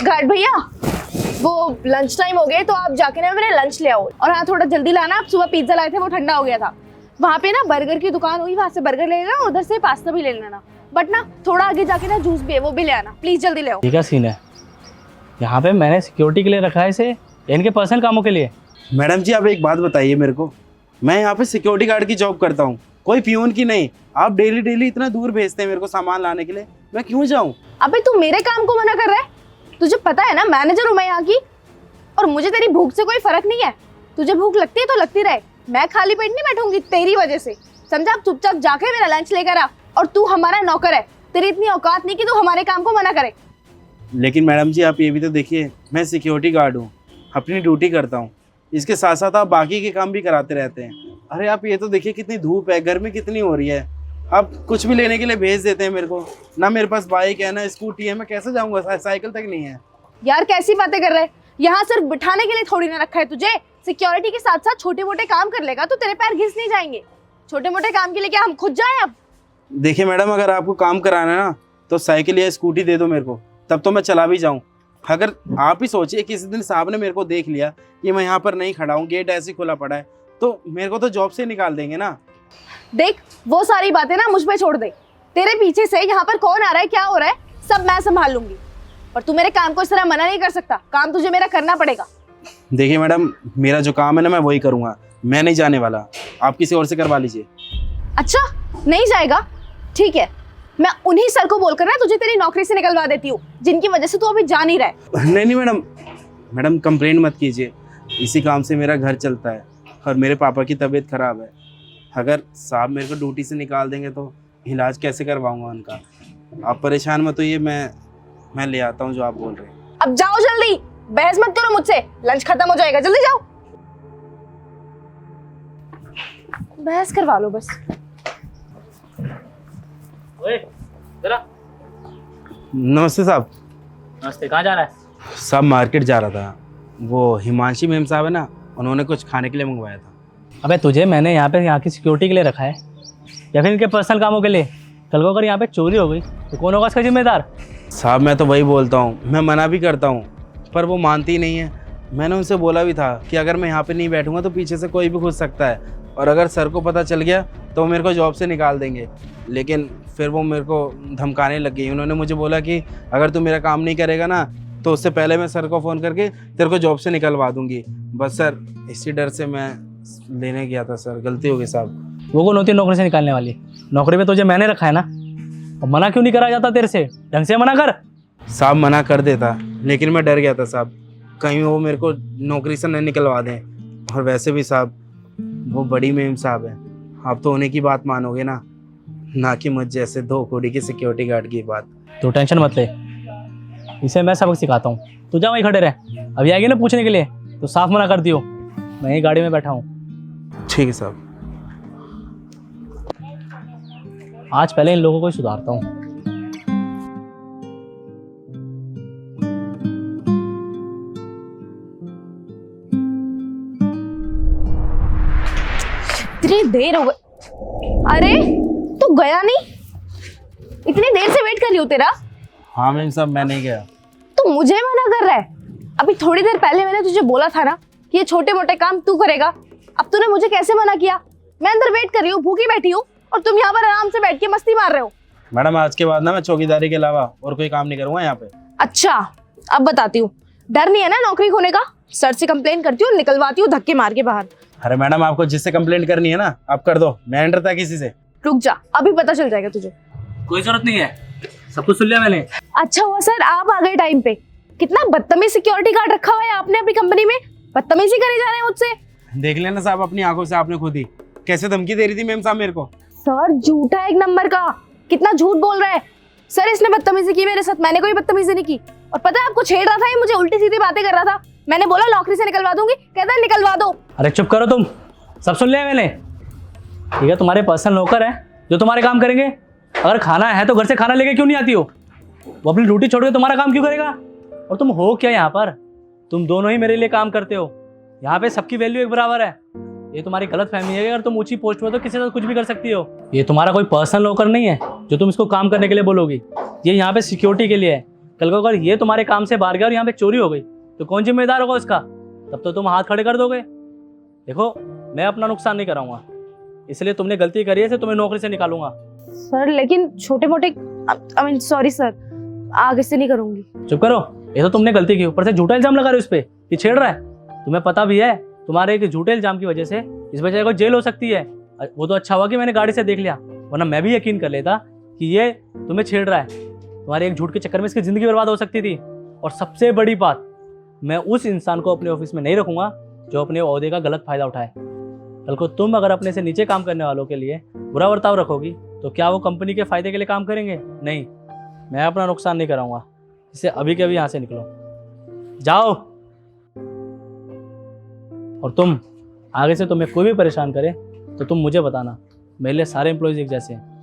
Guard भैया, वो lunch time हो गए तो आप जाके ना मेरे लंच ले आओ। और हाँ, थोड़ा जल्दी लाना, आप सुबह पिज्जा लाए थे वो ठंडा हो गया था। वहाँ पे ना बर्गर की दुकान हुई, वहाँ से बर्गर ले लेना, उधर से पास्ता भी ले लेना। बट ना थोड़ा आगे जाके ना जूस भी है, वो भी ले आना प्लीज, जल्दी ले आओ। ठीक है सीन है, यहाँ पे मैंने सिक्योरिटी के लिए रखा है इसे, इनके पर्सनल कामों के लिए। मैडम जी आप एक बात बताइए मेरे को, मैं यहाँ पे सिक्योरिटी गार्ड की जॉब करता हूँ, कोई पियून की नहीं। आप डेली डेली इतना दूर भेजते हैं मेरे को सामान लाने के लिए, मैं क्यों जाऊँ? अबे तू मेरे काम को मना कर रहा है? तुझे पता है ना मैनेजर हूँ मैं यहाँ की, और मुझे तेरी भूख से कोई फर्क नहीं है। तुझे भूख लगती है तो लगती रहे, मैं खाली पेट नहीं बैठूंगी तेरी वजह से। समझा? आप चुपचाप जाके मेरा लंच लेकर आ। और तू हमारा नौकर है, तेरी इतनी औकात नहीं कि तू हमारे काम को मना करे। लेकिन मैडम जी आप ये भी तो देखिए, मैं सिक्योरिटी गार्ड हूँ, अपनी ड्यूटी करता हूँ, इसके साथ साथ आप बाकी के काम भी कराते रहते हैं। अरे आप ये तो देखिए कितनी धूप है, गर्मी कितनी हो रही है, आप कुछ भी लेने के लिए भेज देते हैं मेरे को। ना मेरे पास बाइक है ना स्कूटी है, मैं कैसे जाऊँगा, साइकिल तक नहीं है। यार कैसी बातें कर रहे हैं, यहाँ सिर्फ बिठाने के लिए थोड़ी ना रखा है तुझे। सिक्योरिटी के साथ साथ छोटे मोटे काम कर लेगा तो तेरे पैर घिस नहीं जाएंगे। छोटे मोटे काम के लिए क्या हम खुद जाएं अब? देखिए मैडम, अगर आपको काम कराना है ना तो साइकिल या स्कूटी दे दो मेरे को, तब तो मैं चला भी जाऊँ। अगर आप ही सोचिए किसी दिन साहब ने मेरे को देख लिया कि मैं यहाँ पर नहीं खड़ा हूँ, गेट ऐसे खुला पड़ा है, तो मेरे को तो जॉब से निकाल देंगे ना। देख वो सारी बातें ना मुझ पे छोड़ दे। तेरे पीछे से यहाँ पर कौन आ रहा है, क्या हो रहा है, सब मैं संभाल लूंगी। और तू मेरे काम को इस तरह मना नहीं कर सकता, काम तुझे मेरा करना पड़ेगा। देखिए मैडम, मेरा जो काम है ना मैं वही करूँगा, मैं नहीं जाने वाला, आप किसी और से करवा लीजिए। अच्छा नहीं जाएगा, ठीक है, मैं उन्हीं सर को बोलकर ना तुझे तेरी नौकरी से निकलवा देती हूँ, जिनकी वजह से तू अभी जा नहीं रहा है। नहीं मैडम, मैडम कंप्लेंट मत कीजिए, इसी काम से मेरा घर चलता है और मेरे पापा की तबीयत खराब है। अगर साहब मेरे को ड्यूटी से निकाल देंगे तो इलाज कैसे करवाऊंगा उनका। आप परेशान मत होइए, मैं ले आता हूँ जो आप बोल रहे हैं। अब जाओ जल्दी, बहस मत करो मुझसे, लंच खत्म हो जाएगा, जल्दी जाओ। बहस करवा लो बस। ओए जरा। नमस्ते साहब। नमस्ते, कहाँ जा रहा है? साहब मार्केट जा रहा था, वो हिमांशी मैम साहब है ना, उन्होंने कुछ खाने के लिए मंगवाया था। अबे तुझे मैंने यहाँ पे यहाँ की सिक्योरिटी के लिए रखा है या फिर इनके पर्सनल कामों के लिए? कल को अगर यहाँ पे चोरी हो गई तो कौन होगा इसका जिम्मेदार? साहब मैं तो वही बोलता हूँ, मैं मना भी करता हूँ पर वो मानती ही नहीं है। मैंने उनसे बोला भी था कि अगर मैं यहाँ पे नहीं बैठूंगा तो पीछे से कोई भी घुस सकता है, और अगर सर को पता चल गया तो वो मेरे को जॉब से निकाल देंगे। लेकिन फिर वो मेरे को धमकाने लग गई, उन्होंने मुझे बोला कि अगर तू मेरा काम नहीं करेगा ना तो उससे पहले मैं सर को फ़ोन करके तेरे को जॉब से निकलवा दूंगी। बस सर इसी डर से मैं लेने गया था सर, गलती हो गई साहब। वो कौन होती है नौकरी से निकालने वाली? नौकरी पे तुझे मैंने रखा है ना, और मना क्यों नहीं करा जाता तेरे से? ढंग से मना कर। साहब मना कर देता, लेकिन मैं डर गया था साहब, कहीं वो मेरे को नौकरी से न निकलवा दें। और वैसे भी साहब वो बड़ी मेम साहब है, आप तो उन्हीं की बात मानोगे ना कि मुझ जैसे दो कोड़ी की सिक्योरिटी गार्ड की बात। तो टेंशन मत ले, इसे मैं सबक सिखाता हूँ। तू जा वहीं खड़े रहे, अभी आएगी ना पूछने के लिए तो साफ मना कर दियो, मैं ही गाड़ी में बैठा हूँ। ठीक है साहब। आज पहले इन लोगों को ही सुधारता हूँ। इतनी देर हो गई, अरे तू गया नहीं? इतनी देर से वेट कर रही हूँ तेरा। हाँ मैम साहब मैं नहीं गया। तू मुझे मना कर रहा है? अभी थोड़ी देर पहले मैंने तुझे बोला था ना कि ये छोटे मोटे काम तू करेगा। अब तूने मुझे कैसे मना किया? मैं अंदर वेट कर रही हूँ, भूखी बैठी हूँ, और तुम यहाँ पर आराम से बैठ के मस्ती मार रहे हो। मैडम आज के बाद ना मैं चौकीदारी के अलावा और कोई काम नहीं करूँगा यहाँ पे। अच्छा अब बताती हूँ, डर नहीं है ना नौकरी खोने का? सर से कंप्लेन करती हूँ, निकलवाती हूँ धक्के मार के बाहर। अरे मैडम आपको जिससे कंप्लेंट करनी है ना आप कर दो, मैं नहीं डरता किसी से। रुक जा, अभी पता चल जाएगा तुझे। कोई जरूरत नहीं है, सब कुछ सुन लिया मैंने। अच्छा हुआ सर आप आ गए टाइम पे। कितना बदतमीज सिक्योरिटी गार्ड रखा हुआ है आपने अपनी कंपनी में, बदतमीजी करे जा रहे हैं मुझसे। देख लेना साहब अपनी आंखों से, आपने खुद ही कैसे धमकी दे रही थी मैम साहब मेरे को। सर झूठा एक नंबर का, कितना झूठ बोल रहा है। सर इसने बदतमीजी की मेरे साथ, मैंने कोई बदतमीजी नहीं की। और पता है आपको छेड़ रहा था ये, मुझे उल्टी सीधी बातें कर रहा था। मैंने बोला नौकरी से निकलवा दूंगी, कहता है निकलवा दो। अरे चुप करो तुम, सब सुन लिया मैंने। ठीक है, तुम्हारे पर्सनल नौकर है जो तुम्हारे काम करेंगे। अगर खाना है तो घर से खाना लेके क्यों नहीं आती हो? वो अपनी ड्यूटी छोड़ के तुम्हारा काम क्यों करेगा? और तुम हो क्या यहाँ पर? तुम दोनों ही मेरे लिए काम करते हो। यहाँ पे सबकी वैल्यू एक बराबर है। ये तुम्हारी गलत फहमी है, अगर तुम ऊंची पोस्ट में हो तो किसी से कुछ भी कर सकती हो। ये तुम्हारा कोई पर्सनल नौकर नहीं है जो तुम इसको काम करने के लिए बोलोगी। ये यहाँ पे सिक्योरिटी के लिए है। कल को अगर ये तुम्हारे काम से बाहर गया और यहाँ पे चोरी हो गई तो कौन जिम्मेदार होगा उसका? तब तो तुम हाथ खड़े कर दोगे। देखो, मैं अपना नुकसान नहीं कराऊंगा, इसलिए तुमने गलती करी है, इसे तुम्हें नौकरी से निकालूंगा। सर लेकिन छोटे मोटे, आई मीन सॉरी सर, आगे से नहीं करूंगी। चुप करो, ये तो तुमने गलती की, ऊपर से झूठा इल्जाम लगा रहे हो इस पे, ये छेड़ रहा है। तुम्हें पता भी है तुम्हारे एक झूठे इल्जाम की वजह से इस वजह को जेल हो सकती है। वो तो अच्छा हुआ कि मैंने गाड़ी से देख लिया, वरना मैं भी यकीन कर लेता कि ये तुम्हें छेड़ रहा है। तुम्हारे एक झूठ के चक्कर में इसकी जिंदगी बर्बाद हो सकती थी। और सबसे बड़ी बात, मैं उस इंसान को अपने ऑफिस में नहीं रखूंगा जो अपने ओहदे का गलत फायदा उठाए। कल को तुम अगर अपने से नीचे काम करने वालों के लिए बुरा बर्ताव रखोगी तो क्या वो कंपनी के फायदे के लिए काम करेंगे? नहीं, मैं अपना नुकसान नहीं कराऊंगा। इससे अभी के अभी यहाँ से निकलो, जाओ। और तुम आगे से तुम्हें कोई भी परेशान करे तो तुम मुझे बताना, मेरे लिए सारे एम्प्लॉयज एक जैसे हैं।